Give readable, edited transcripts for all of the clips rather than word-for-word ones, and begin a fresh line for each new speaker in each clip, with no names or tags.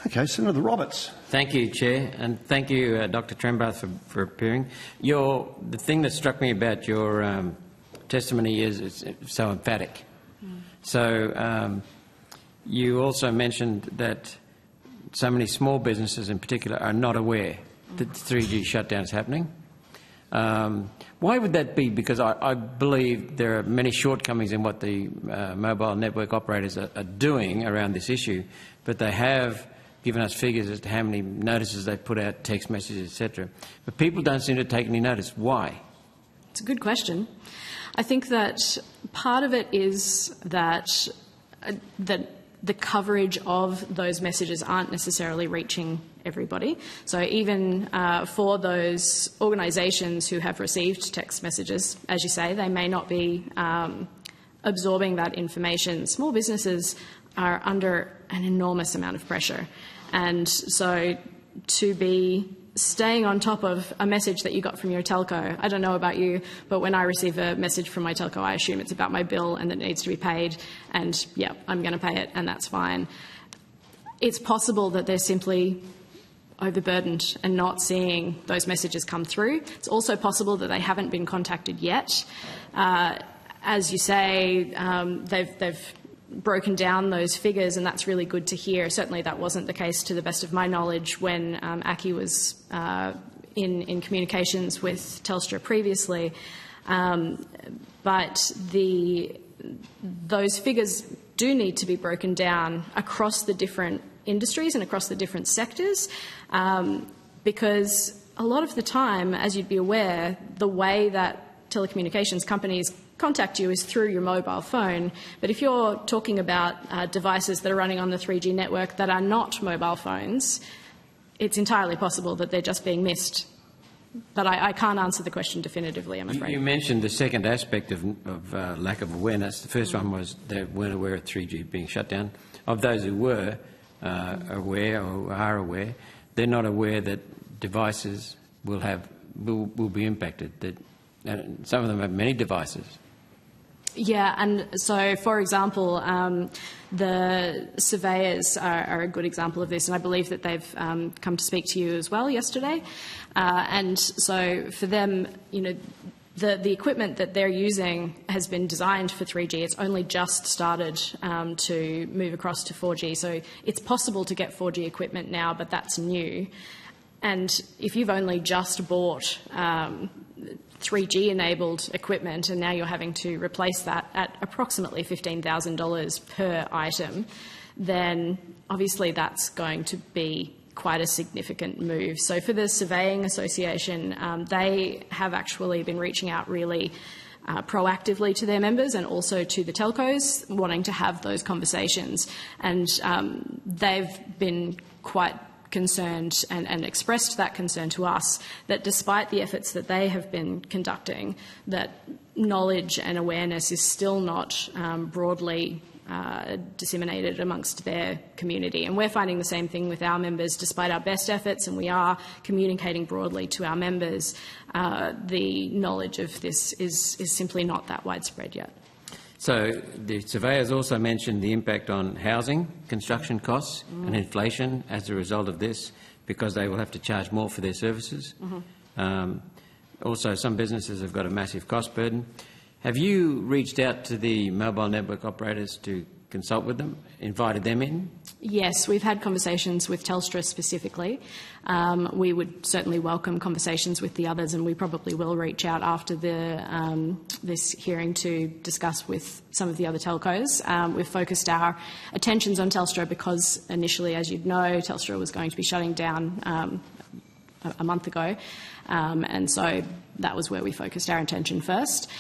Okay, Senator Roberts.
Thank you, Chair, and thank you, Dr. Trembath, for appearing. The thing that struck me about your testimony is it's so emphatic. So you also mentioned that so many small businesses in particular are not aware that the 3G shutdown is happening. Why would that be? Because I believe there are many shortcomings in what the mobile network operators are doing around this issue, but they have given us figures as to how many notices they put out, text messages, etc. But people don't seem to take any notice. Why?
It's a good question. I think that part of it is that the coverage of those messages aren't necessarily reaching everybody. So even for those organisations who have received text messages, as you say, they may not be absorbing that information. Small businesses are under an enormous amount of pressure. And so to be staying on top of a message that you got from your telco, I don't know about you, but when I receive a message from my telco, I assume it's about my bill and that it needs to be paid, and yeah, I'm going to pay it, and that's fine. It's possible that they're simply overburdened and not seeing those messages come through. It's also possible that they haven't been contacted yet. As you say, they've broken down those figures, and that's really good to hear. Certainly that wasn't the case, to the best of my knowledge, when Aki was in communications with Telstra previously. But those figures do need to be broken down across the different industries and across the different sectors, because a lot of the time, as you'd be aware, the way that telecommunications companies contact you is through your mobile phone. But if you're talking about devices that are running on the 3G network that are not mobile phones, it's entirely possible that they're just being missed. But I can't answer the question definitively, I'm afraid.
You mentioned the second aspect of lack of awareness. The first one was they weren't aware of 3G being shut down. Of those who were aware or are aware, they're not aware that devices will be impacted. That some of them have many devices.
Yeah, and so, for example, the surveyors are a good example of this, and I believe that they've come to speak to you as well yesterday. And so for them, you know, the equipment that they're using has been designed for 3G. It's only just started to move across to 4G. So it's possible to get 4G equipment now, but that's new. And if you've only just bought 3G-enabled equipment and now you're having to replace that at approximately $15,000 per item, then obviously that's going to be quite a significant move. So for the Surveying Association, they have actually been reaching out really proactively to their members and also to the telcos, wanting to have those conversations. And they've been quite concerned and expressed that concern to us, that despite the efforts that they have been conducting, that knowledge and awareness is still not broadly disseminated amongst their community. And we're finding the same thing with our members. Despite our best efforts, and we are communicating broadly to our members, the knowledge of this is simply not that widespread yet.
So the surveyors also mentioned the impact on housing, construction costs and inflation as a result of this, because they will have to charge more for their services. Also, some businesses have got a massive cost burden. Have you reached out to the mobile network operators to consult with them, invited them in?
Yes, we've had conversations with Telstra specifically. We would certainly welcome conversations with the others, and we probably will reach out after this hearing to discuss with some of the other telcos. We've focused our attentions on Telstra because initially, as you'd know, Telstra was going to be shutting down a month ago, and so that was where we focused our attention first.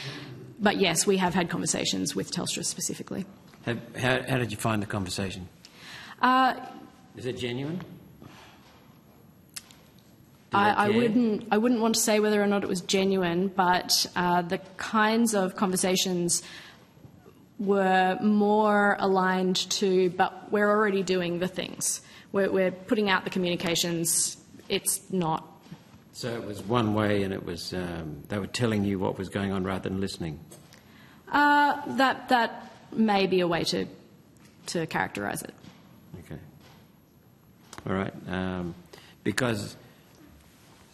But yes, we have had conversations with Telstra specifically.
How did you find the conversation? Is it genuine?
I wouldn't want to say whether or not it was genuine, but the kinds of conversations were more aligned to, but we're already doing the things. We're putting out the communications. It's not.
So it was one way, and it was they were telling you what was going on rather than listening.
That may be a way to characterise it.
Okay. all right, because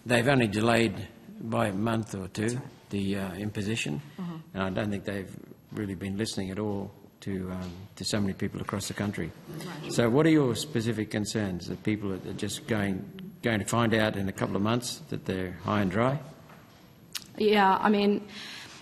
they've only delayed by a month or two the imposition, and I don't think they've really been listening at all to so many people across the country. So what are your specific concerns? That people are just going to find out in a couple of months that they're high and dry?
Yeah, I mean,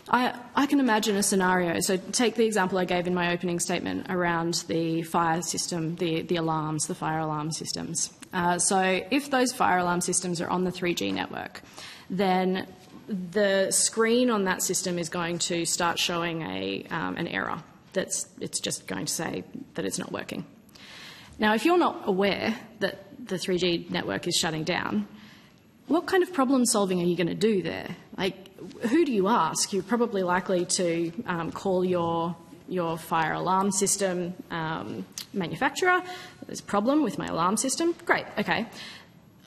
I can imagine a scenario. So take the example I gave in my opening statement around the fire system, the alarms, the fire alarm systems. So if those fire alarm systems are on the 3G network, then the screen on that system is going to start showing an error. It's just going to say that it's not working. Now, if you're not aware that the 3G network is shutting down, what kind of problem solving are you going to do there? Like, who do you ask? You're probably likely to call your fire alarm system manufacturer. There's a problem with my alarm system. Great, okay.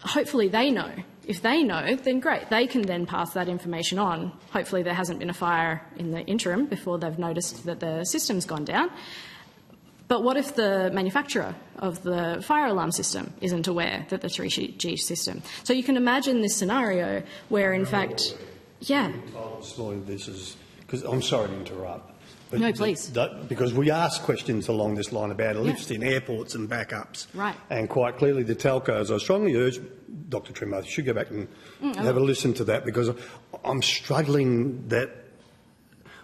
Hopefully they know. If they know, then great. They can then pass that information on. Hopefully there hasn't been a fire in the interim before they've noticed that the system's gone down. But what if the manufacturer of the fire alarm system isn't aware that the 3G system? So you can imagine this scenario where, in fact, yeah.
This morning, this is because I'm sorry to interrupt. But
No, please.
Because we asked questions along this line about lifts in airports and backups.
Right.
And quite clearly, the telcos. I strongly urge Dr. Trembath, you should go back and have a listen to that, because I'm struggling that.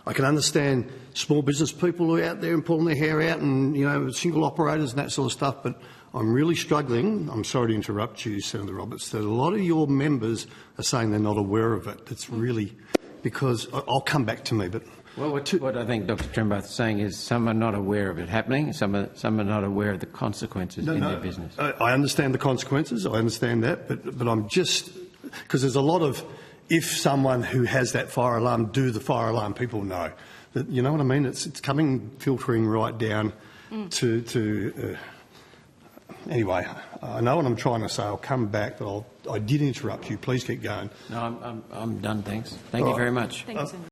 I can understand small business people who are out there and pulling their hair out, and single operators and that sort of stuff, but I'm really struggling. I'm sorry to interrupt you, Senator Roberts, that a lot of your members are saying they're not aware of it. It's really because I'll come back to me, but.
Well, what I think Dr. Trembath is saying is some are not aware of it happening, some are not aware of the consequences in their business.
I understand the consequences, I understand that, but I'm just, because there's a lot of, if someone who has that fire alarm do the fire alarm, people know. That, you know what I mean? It's coming, filtering right down to anyway, I know what I'm trying to say. I'll come back, but I did interrupt you. Please keep going.
No, I'm done, thanks. Thank you very much.
Thank you, Senator.